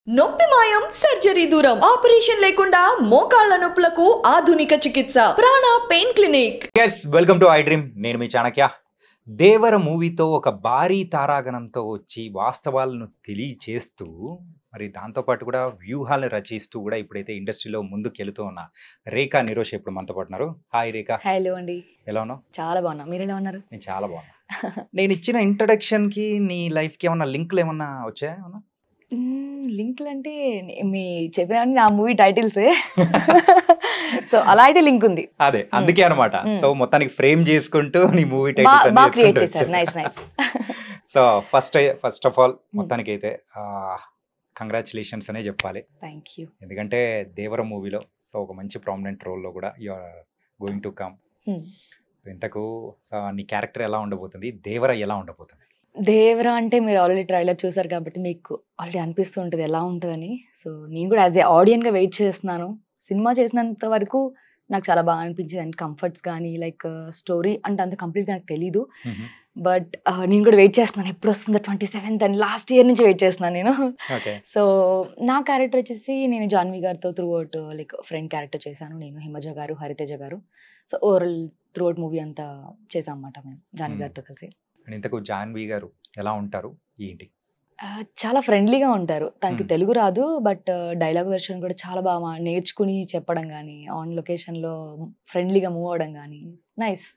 నొప్పి మాయం సర్జరీ దూరం ఆపరేషన్ లేకుండా మోకాళ్ల నొప్పులకు ఆధునిక చికిత్స ప్రాణ pain clinic. yes welcome to I dream. నేను మీ చాణక్య. దేవర మూవీతో ఒక భారీ తారాగణంతో వచ్చి వాస్తవాలను తెలియచేస్తూ మరి దాంతోపాటు కూడా వ్యూహాలను రచిస్తూ కూడా ఇప్పుడైతే ఇండస్ట్రీలో ముందుకెళ్తూ ఉన్న రేఖా నిరోష్ ఇప్పుడు మనతో పాటున్నారు. హాయ్ రేఖా. హలో అండి. ఎలా ఉన్నావు? చాలా బాగున్నా. మీరు ఎలా ఉన్నారు? నేను చాలా బాగున్నా. నేను ఇచ్చిన ఇంట్రడక్షన్ కి నీ లైఫ్ కి ఏమన్నా లింక్లు ఏమన్నా వచ్చాయా? లింక్లు అంటే మీ చెప్పిన నా మూవీ టైటిల్స్ సో అలా అయితే లింక్ ఉంది. అదే అందుకే అనమాట. సో మొత్తానికి ఫ్రేమ్ చేసుకుంటూ నీ మూవీ బాగా క్రియేట్ చేశారు. Nice nice. So first of all మొత్తానికి అయితే కంగ్రాచులేషన్స్ అనే చెప్పాలి. Thank you. ఎందుకంటే దేవర మూవీలో సో ఒక మంచి ప్రామినెంట్ రోల్లో కూడా you are going to come. ఇంతకు సో నీ క్యారెక్టర్ ఎలా ఉండబోతుంది, దేవర ఎలా ఉండబోతుంది? దేవరా అంటే మీరు ఆల్రెడీ ట్రైలర్ చూసారు కాబట్టి మీకు ఆల్రెడీ అనిపిస్తూ ఉంటుంది ఎలా ఉంటుందని. సో నేను కూడా యాజ్ ఏ ఆడియన్గా వెయిట్ చేస్తున్నాను. సినిమా చేసినంత వరకు నాకు చాలా బాగా అనిపించింది. అండ్ కంఫర్ట్స్ కానీ లైక్ స్టోరీ అంటే అంత కంప్లీట్గా నాకు తెలీదు. బట్ నేను కూడా వెయిట్ చేస్తున్నాను ఎప్పుడు వస్తుందో 27th అని లాస్ట్ ఇయర్ నుంచి వెయిట్ చేస్తున్నాను నేను. సో నా క్యారెక్టర్ వచ్చేసి నేను జాన్వి గారితో through out like friend character చేశాను. నేను హిమజ గారు, హరితేజ గారు. So overall through out movie అంతా చేసాం అన్నమాట మేము జాన్వి గారితో కలిసి. ఇంతకు జాన్వి గారు ఎలా ఉంటారు ఏంటి? చాలా ఫ్రెండ్లీగా ఉంటారు. తనకి తెలుగు రాదు బట్ డైలాగ్ వెర్షన్ కూడా చాలా బాగా నేర్చుకుని చెప్పడం కానీ ఆన్ లొకేషన్లో ఫ్రెండ్లీగా మూవ్ అవ్వడం కానీ నైస్.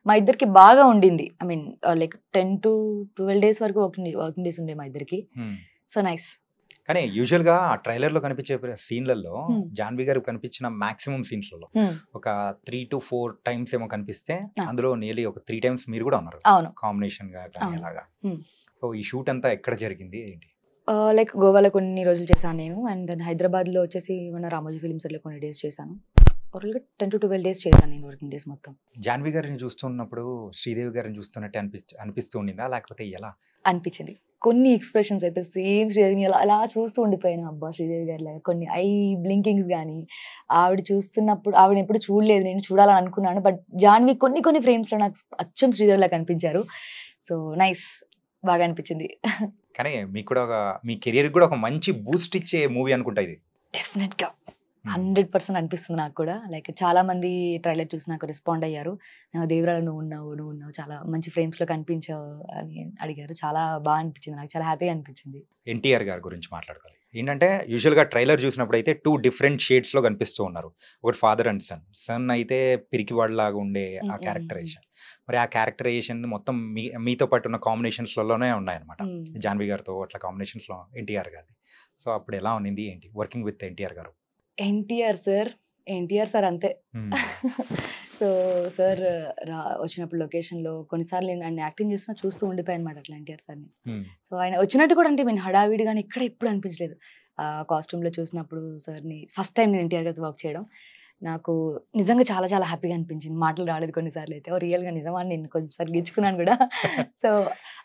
మా ఇద్దరికి బాగా ఉండింది. I mean like 10 to 12 days వరకు వర్కింగ్ డేస్ ఉండే మా ఇద్దరికి. So nice. కానీ యూజువల్ గా ఆ ట్రైలర్ లో కనిపించే సీన్లలో జాన్వి గారు కనిపించిన మాక్సిమం సీన్స్లలో ఒక 3 to 4 times ఏమో కనిపిస్తే అందులో నియర్లీ ఒక 3 times మీరు కూడా ఉన్నారు కాంబినేషన్ గా కానీ అలాగా. సో ఈ షూట్ అంతా ఎక్కడ జరిగింది ఏంటి? లైక్ గోవాలో కొన్ని రోజులు చేశాను నేను. అండ్ దెన్ హైదరాబాద్ లో వచ్చేసి మన రామోజీ ఫిల్మ్స్ లో కొన్ని డేస్ చేశాను. ఓవరాల్గా 10 to 12 days చేశాను నేను వర్కింగ్ డేస్ మొత్తం. జాన్వి గారిని చూస్తున్నప్పుడు శ్రీదేవి గారిని చూస్తున్నట్టు అనిపిస్తూ ఉండిందా లేకపోతే ఎలా అనిపించింది? కొన్ని ఎక్స్ప్రెషన్స్ అయితే సేమ్ శ్రీదేవిని అలా చూస్తూ ఉండిపోయాను. అబ్బా శ్రీదేవి గారి లాగా కొన్ని ఐ బ్లింకింగ్స్ కానీ ఆవిడ చూస్తున్నప్పుడు ఆవిడ ఎప్పుడు చూడలేదు, నేను చూడాలని అనుకున్నాను. బట్ జాన్వి కొన్ని ఫ్రేమ్స్లో నాకు అచ్చం శ్రీదేవి లాగా కనిపించారు. సో నైస్, బాగా అనిపించింది. కానీ మీకు కూడా మీ కెరియర్ కూడా ఒక మంచి బూస్ట్ ఇచ్చే మూవీ అనుకుంటా ఇది. డెఫినెట్గా 100% అనిపిస్తుంది నాకు కూడా. లైక్ చాలా మంది ట్రైలర్ చూసి నాకు రెస్పాండ్ అయ్యారు. దేవరాలో నువ్వు ఉన్నావు చాలా మంచి ఫ్రేమ్స్లో కనిపించావు అని అడిగారు. చాలా బాగా అనిపించింది, నాకు చాలా హ్యాపీగా అనిపించింది. ఎన్టీఆర్ గారి గురించి మాట్లాడుకోవాలి. ఏంటంటే యూజువల్గా ట్రైలర్ చూసినప్పుడు అయితే 2 different షేడ్స్లో కనిపిస్తూ ఉన్నారు. ఒకటి ఫాదర్ అండ్ సన్ అయితే పిరికివాడిలాగా ఉండే ఆ క్యారెక్టరైజేషన్. మరి ఆ క్యారెక్టరైజేషన్ మొత్తం మీతో పాటు ఉన్న కాంబినేషన్స్లోనే ఉన్నాయన్నమాట. జాన్వి గారితో అట్లా కాంబినేషన్స్లో ఎన్టీఆర్ గారిది. సో అప్పుడు ఎలా ఉన్నింది ఏంటి వర్కింగ్ విత్ ఎన్టీఆర్ గారు? ఎన్టీఆర్ సార్ అంతే. సో సార్ వచ్చినప్పుడు లొకేషన్లో కొన్నిసార్లు నేను ఆయన యాక్టింగ్ చేస్తున్నా చూస్తూ ఉండిపోయాను అనమాట అట్లా ఎన్టీఆర్ సార్ని. సో ఆయన వచ్చినట్టు కూడా అంటే నేను హడావిడి కానీ ఎక్కడ ఎప్పుడు అనిపించలేదు. కాస్ట్యూమ్లో చూసినప్పుడు సార్ని ఫస్ట్ టైం నేను ఎన్టీఆర్ గారితో వర్క్ చేయడం నాకు నిజంగా చాలా చాలా హ్యాపీగా అనిపించింది. మాటలు రాలేదు కొన్నిసార్లు అయితే రియల్గా నిజమా నేను కొంచెంసారి గిచ్చుకున్నాను కూడా. సో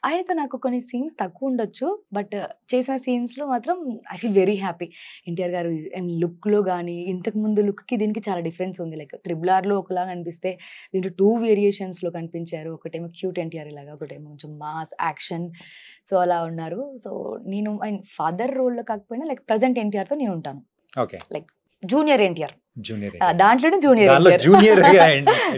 ఆయనతో నాకు కొన్ని సీన్స్ తక్కువ ఉండొచ్చు బట్ చేసిన సీన్స్లో మాత్రం I feel very happy. NTR గారు లుక్లో కానీ ఇంతకు ముందు లుక్కి దీనికి చాలా డిఫరెన్స్ ఉంది. లైక్ RRRలో ఒకలాగా అనిపిస్తే దీంట్లో 2 variations కనిపించారు. ఒకటేమో క్యూట్ ఎన్టీఆర్ లాగా, ఒకటేమో కొంచెం మాస్ యాక్షన్. సో అలా ఉన్నారు. సో నేను ఫాదర్ రోల్లో కాకపోయినా లైక్ ప్రజెంట్ ఎన్టీఆర్తో నేను ఉంటాను. ఓకే, లైక్ జూనియర్ ఎన్టీఆర్ దాంట్లోనే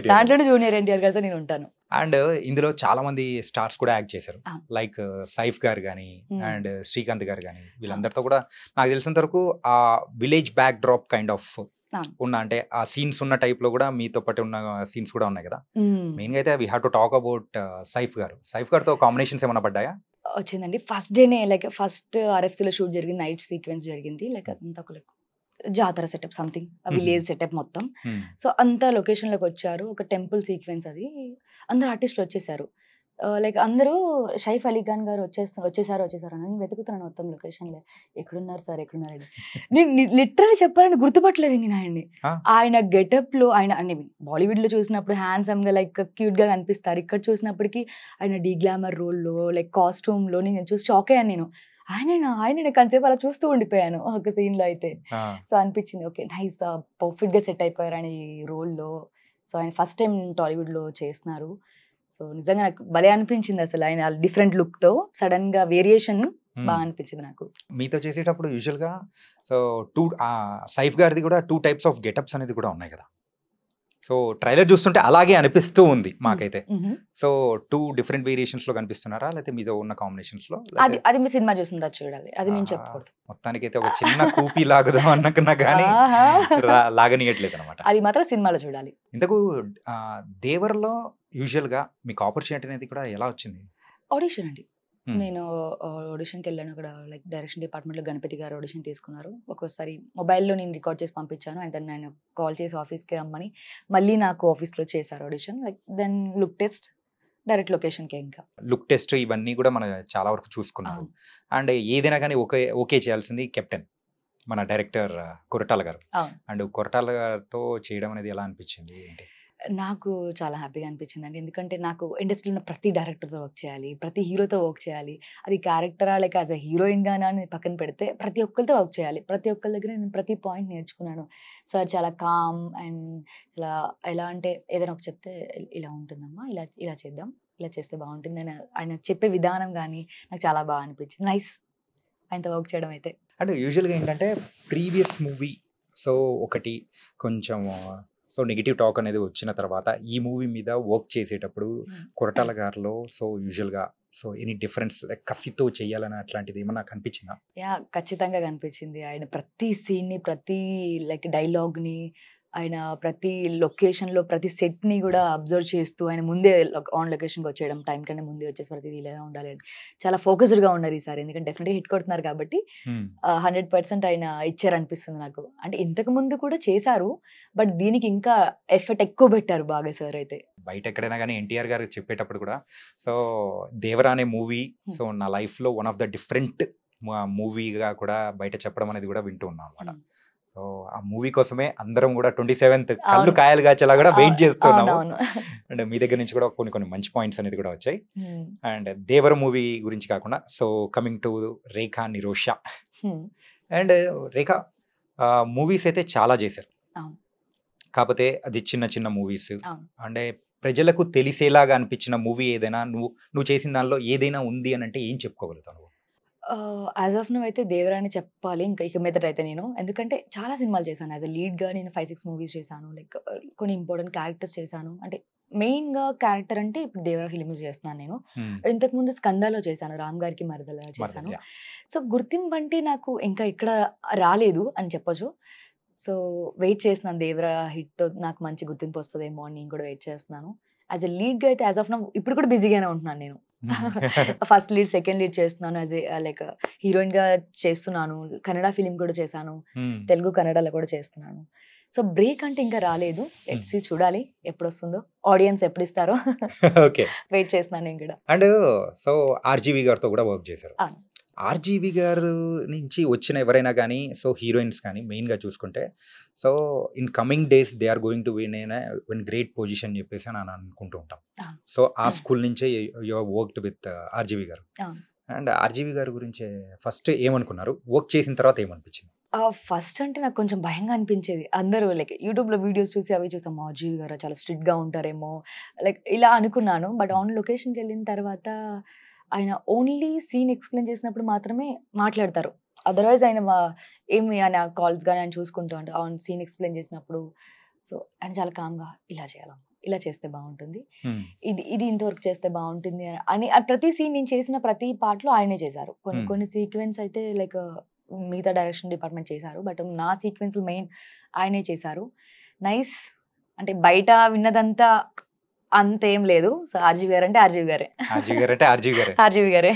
దాంట్లోనే జూనియర్ ఎన్టీఆర్ గారితో నేను ఉంటాను. అండ్ ఇందులో చాలా మంది స్టార్స్ కూడా యాక్ట్ చేశారు. లైక్ సైఫ్ గారు కానీ అండ్ శ్రీకాంత్ గారు కానీ వీళ్ళందరితో కూడా నాకు తెలిసినంత వరకు ఆ village back drop kind of ఉన్న అంటే ఆ సీన్స్ ఉన్న టైప్ లో కూడా మీతో పాటు ఉన్న సీన్స్ కూడా ఉన్నాయి కదా. మెయిన్ గా అయితే we have to talk about Saif గారితో కాంబినేషన్స్ ఏమైనా పడ్డాయా? వచ్చిందండి ఫస్ట్ డేనే. లైక్ ఫస్ట్ RFCలో షూట్ జరిగింది, నైట్ సీక్వెన్స్ జరిగింది. లైక్ అదంతా ఒక జాతర సెటప్ సంథింగ్ విలేజ్ సెటప్ మొత్తం. సో అంతా లొకేషన్లోకి వచ్చారు. ఒక టెంపుల్ సీక్వెన్స్ అది. అందరు ఆర్టిస్టులు వచ్చేసారు. లైక్ అందరూ షైఫ్ అలీ ఖాన్ గారు వచ్చేసారు అని నేను వెతుకుతున్నాను మొత్తం లొకేషన్లో. ఎక్కడున్నారు సార్ ఎక్కడున్నారని. నేను లిటరల్లీ చెప్పాలని గుర్తుపట్టలేదు నేను ఆయన్ని. ఆయన గెటప్లో ఆయన అన్ని బాలీవుడ్లో చూసినప్పుడు హ్యాండ్సమ్గా లైక్ క్యూట్గా కనిపిస్తారు. ఇక్కడ చూసినప్పటికీ ఆయన డీగ్లామర్ రోల్లో లైక్ కాస్ట్యూమ్లో నేను చూసి షాక్ అయ్యాను నేను. ఆయన కొంచెంసేపు అలా చూస్తూ ఉండిపోయాను ఒక సీన్లో అయితే. సో అనిపించింది ఓకే నైస్, పర్ఫెక్ట్గా సెట్ అయిపోయారని ఈ రోల్లో. సో ఆయన ఫస్ట్ టైం టాలీవుడ్లో చేస్తున్నారు. సో నిజంగా నాకు భలే అనిపించింది అసలు ఆయన డిఫరెంట్ లుక్తో సడన్గా వేరియేషన్ బాగా అనిపించింది నాకు. మీతో చేసేటప్పుడు యూజువల్గా సో సైఫ్ గారిది కూడా 2 టైప్స్ ఆఫ్ గెటప్స్ అనేది కూడా ఉన్నాయి కదా. సో ట్రైలర్ చూస్తుంటే అలాగే అనిపిస్తూ ఉంది మాకైతే. సో 2 డిఫరెంట్ వేరియేషన్స్ లో కనిపిస్తున్నారా, లేకపోతే మీతో ఉన్న కాంబినేషన్స్ లో? అది మీ సినిమా చూసిందా చూడాలి, అది నేను చెప్పకూడదు. మొత్తానికైతే ఒక చిన్న కూపీ లాగుదాం అనుకున్నా కానీ లాగనీయట్లేదు అనమాట. అది మాత్రం సినిమాలో చూడాలి. ఇంతకు దేవర్లో యూజువల్ గా మీకు ఆపర్చునిటీ అనేది కూడా ఎలా వచ్చింది? ఆడిషన్ అండి. నేను ఆడిషన్కి వెళ్ళాను. అక్కడ లైక్ డైరెక్షన్ డిపార్ట్మెంట్లో గణపతి గారు ఆడిషన్ తీసుకున్నారు. ఒక్కోసారి మొబైల్లో నేను రికార్డ్ చేసి పంపించాను. అండ్ దెన్ నేను కాల్ చేసి ఆఫీస్కి రమ్మని మళ్ళీ నాకు ఆఫీస్లో చేశారు audition. Like then look test, direct లొకేషన్కి. ఇంకా లుక్ టెస్ట్ ఇవన్నీ కూడా మనం చాలా వరకు చూసుకున్నాం. అండ్ ఏదైనా కానీ ఓకే చేయాల్సింది కెప్టెన్ మన డైరెక్టర్ కొరటాల గారు. అండ్ కొరటాల గారితో చేయడం అనేది ఎలా అనిపించింది ఏంటి? నాకు చాలా హ్యాపీగా అనిపించిందండి. ఎందుకంటే నాకు ఇండస్ట్రీలో ఉన్న ప్రతి డైరెక్టర్తో వర్క్ చేయాలి, ప్రతి హీరోతో వర్క్ చేయాలి. అది క్యారెక్టరా లేక యాజ్ అ హీరోయిన్గానా అని పక్కన పెడితే ప్రతి ఒక్కరితో వర్క్ చేయాలి. ప్రతి ఒక్కరి దగ్గర నేను ప్రతి పాయింట్ నేర్చుకున్నాను. సార్ చాలా కామ్ అండ్ ఇలా ఎలా అంటే ఏదైనా ఒక చెప్తే ఇలా ఉంటుందమ్మా, ఇలా ఇలా చేద్దాం, ఇలా చేస్తే బాగుంటుంది అని ఆయన చెప్పే విధానం కానీ నాకు చాలా బాగా అనిపించింది. నైస్ ఆయనతో వర్క్ చేయడం అయితే. అంటే యూజువల్గా ఏంటంటే ప్రీవియస్ మూవీ సో ఒకటి కొంచెం సో నెగిటివ్ టాక్ అనేది వచ్చిన తర్వాత ఈ మూవీ మీద వర్క్ చేసేటప్పుడు కొరటాల గారిలో సో యూజువల్గా సో ఎనీ డిఫరెన్స్ కసితో చేయాలని అట్లాంటిది ఏమన్నా కనిపించిందా? యా, ఖచ్చితంగా కనిపించింది. ఆయన ప్రతి సీన్ని, ప్రతి లైక్ డైలాగ్ని, ఆయన ప్రతి లొకేషన్లో ప్రతి సెట్ని కూడా అబ్జర్వ్ చేస్తూ ఆయన ముందే ఆన్ లొకేషన్కి వచ్చేయడం, టైం కన్నా ముందే వచ్చేసి ప్రతిదీ ఇలా ఉండాలి అని చాలా ఫోకస్డ్గా ఉన్నారు ఈసారి. ఎందుకంటే డెఫినెట్గా హిట్ కొడుతున్నారు కాబట్టి 100% ఆయన ఇచ్చారనిపిస్తుంది నాకు. అంటే ఇంతకు ముందు కూడా చేశారు, బట్ దీనికి ఇంకా ఎఫర్ట్ ఎక్కువ పెట్టారు బాగా సార్ అయితే. బయట ఎక్కడైనా కానీ ఎన్టీఆర్ గారు చెప్పేటప్పుడు కూడా సో దేవరా అనే మూవీ సో నా లైఫ్లో వన్ ఆఫ్ ద డిఫరెంట్ మూవీగా కూడా బయట చెప్పడం అనేది కూడా వింటూ ఉన్నాం అనమాట. సో ఆ మూవీ కోసమే అందరం కూడా 27th కళ్ళు కాయలు కాచేలా కూడా వెయిట్ చేస్తున్నాము. అండ్ మీ దగ్గర నుంచి కూడా కొన్ని మంచి పాయింట్స్ అనేది కూడా వచ్చాయి. అండ్ దేవర మూవీ గురించి కాకుండా so coming to Rekha Nirosha. And Rekha movies అయితే చాలా చేశారు, కాకపోతే అది చిన్న చిన్న మూవీస్. అంటే ప్రజలకు తెలిసేలాగా అనిపించిన మూవీ ఏదైనా నువ్వు చేసిన దానిలో ఏదైనా ఉంది అని అంటే ఏం చెప్పుకోగలుగుతావు? యాజ్ ఆఫ్ నౌ అయితే దేవరాని చెప్పాలి. ఇక మీదట అయితే నేను, ఎందుకంటే చాలా సినిమాలు చేశాను. యాజ్ అ లీడ్గా నేను 5-6 మూవీస్ చేశాను. లైక్ కొన్ని ఇంపార్టెంట్ క్యారెక్టర్స్ చేశాను. అంటే మెయిన్గా క్యారెక్టర్ అంటే ఇప్పుడు దేవరా ఫిలిమ్స్ చేస్తున్నాను నేను. ఇంతకుముందు స్కందాలో చేశాను, రామ్ గారికి మరదలా చేశాను. సో గుర్తింపు అంటే నాకు ఇంకా ఇక్కడ రాలేదు అని చెప్పొచ్చు. సో వెయిట్ చేస్తున్నాను, దేవరా హిట్తో నాకు మంచి గుర్తింపు వస్తుందేమో అని నేను కూడా వెయిట్ చేస్తున్నాను. యాజ్ ఎ లీడ్గా అయితే యాజ్ ఆఫ్ నౌ ఇప్పుడు కూడా బిజీగానే ఉంటున్నాను నేను. ఫస్ట్ లీడ్, సెకండ్ లీడ్ చేస్తున్నాను. యాజ్ ఏ లైక్ హీరోయిన్గా చేస్తున్నాను. కన్నడ ఫిలిం కూడా చేశాను, తెలుగు కన్నడలో కూడా చేస్తున్నాను. సో బ్రేక్ అంటే ఇంకా రాలేదు. లెట్స్ సీ, చూడాలి ఎప్పుడు వస్తుందో, ఆడియన్స్ ఎప్పుడు ఇస్తారో. ఓకే, వెయిట్ చేస్తున్నాను నేను కూడా. అండ్ సో ఆర్జీవి గారితో కూడా వర్క్ చేశారు. ఆర్జీవి గారు నుంచి వచ్చిన ఎవరైనా కానీ సో హీరోయిన్స్ కానీ మెయిన్గా చూసుకుంటే so in coming days they are going to win great position చెప్పేసి అని అనుకుంటూ ఉంటాం. సో ఆ స్కూల్ నుంచే you worked with RGV garu. And RGV గారి గురించి ఫస్ట్ ఏమనుకున్నారు, వర్క్ చేసిన తర్వాత ఏమనిపించింది? ఫస్ట్ అంటే నాకు కొంచెం భయంగా అనిపించేది. అందరూ లైక్ యూట్యూబ్లో వీడియోస్ చూసి అవి చూసాం, ఆర్జీవి గారు చాలా స్ట్రిక్ట్గా ఉంటారేమో లైక్ ఇలా అనుకున్నాను. బట్ ఆన్ లొకేషన్కి వెళ్ళిన తర్వాత ఆయన ఓన్లీ సీన్ ఎక్స్ప్లెయిన్ చేసినప్పుడు మాత్రమే మాట్లాడతారు. అదర్వైజ్ ఆయన ఏమి ఆయన కాల్స్ కానీ ఆయన చూసుకుంటూ అంటే ఆన్ సీన్ ఎక్స్ప్లెయిన్ చేసినప్పుడు సో ఆయన చాలా కామ్గా ఇలా చేయాలమ్మా, ఇలా చేస్తే బాగుంటుంది, ఇది ఇంతవరకు చేస్తే బాగుంటుంది అని ప్రతి సీన్ నేను చేసిన ప్రతి పార్ట్లో ఆయనే చేశారు. కొన్ని సీక్వెన్స్ అయితే లైక్ మిగతా డైరెక్షన్ డిపార్ట్మెంట్ చేశారు, బట్ నా సీక్వెన్స్ మెయిన్ ఆయనే చేశారు. నైస్. అంటే బయట విన్నదంతా అంతేం లేదు. సో ఆర్జీవి గారు అంటే ఆర్జీవి గారే. ఆర్జీవి గారే.